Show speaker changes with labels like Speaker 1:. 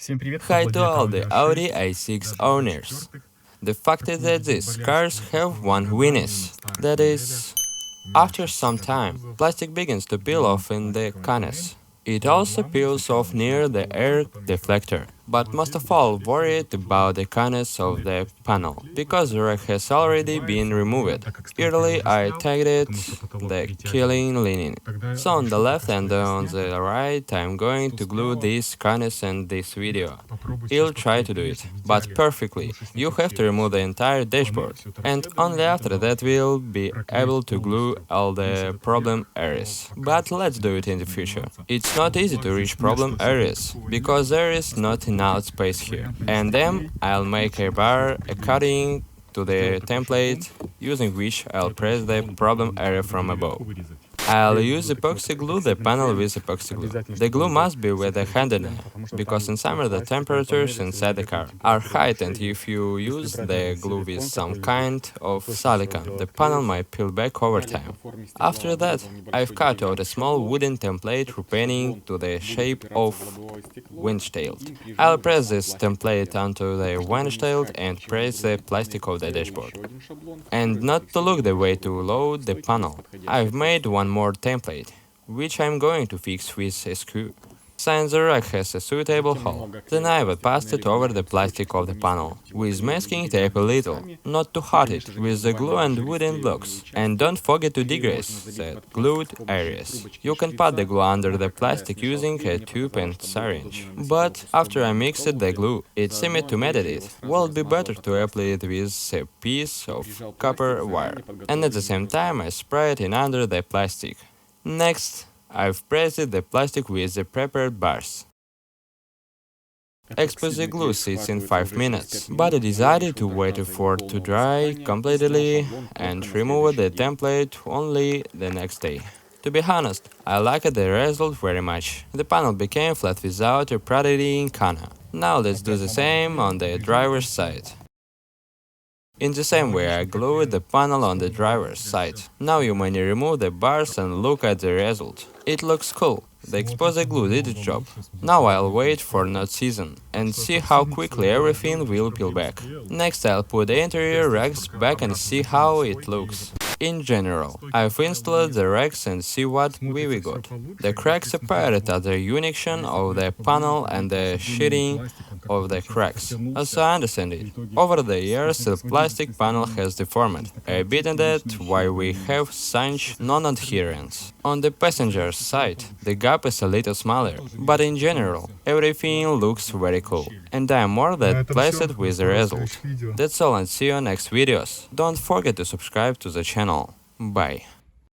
Speaker 1: Hi to all the Audi A6 owners. The fact is that these cars have one weakness, that is, after some time, plastic begins to peel off in the canes. It also peels off near the air deflector, but most of all worried about the canes of the panel, because the rack has already been removed. Early I tagged it the killing linen. So on the left and on the right I'm going to glue these canes in this video. I'll try to do it, but perfectly. You have to remove the entire dashboard, and only after that we'll be able to glue all the problem areas. But let's do it in the future. It's not easy to reach problem areas, because there is not enough space here. And then I'll make a bar according to the template, using which I'll press the problem area from above. I'll use epoxy glue the panel with epoxy glue. The glue must be weather-handed, because in summer the temperatures inside the car are high, and if you use the glue with some kind of silicone, the panel might peel back over time. After that, I've cut out a small wooden template repainting to the shape of windshield. I'll press this template onto the windshield and press the plastic of the dashboard. And not to look the way to load the panel, I've made one more template, which I'm going to fix with a screw. Since the rack has a suitable hole, then I will pass it over the plastic of the panel, with masking tape a little, not to hurt it, with the glue and wooden blocks. And don't forget to degrease the glued areas. You can put the glue under the plastic using a tube and syringe. But after I mixed the glue, it seemed to matte it. Will be better to apply it with a piece of copper wire, and at the same time I spray it in under the plastic. Next, I've pressed the plastic with the prepared bars. Epoxy glue sits in 5 minutes, but I decided to wait for it to dry completely and remove the template only the next day. To be honest, I liked the result very much. The panel became flat without a protruding cane. Now let's do the same on the driver's side. In the same way I glued the panel on the driver's side. Now you may remove the bars and look at the result. It looks cool. The epoxy glue did its job. Now I'll wait for nut season and see how quickly everything will peel back. Next I'll put the interior racks back and see how it looks. In general, I've installed the racks and see what we got. The cracks appeared at the junction of the panel and the sheeting of the cracks. As I understand it, over the years the plastic panel has deformed a bit, and that's why we have such non-adherence. On the passenger side, the gap is a little smaller, but in general, everything looks very cool, and I am more than pleased with the result. That's all, and see you next videos. Don't forget to subscribe to the channel. Bye.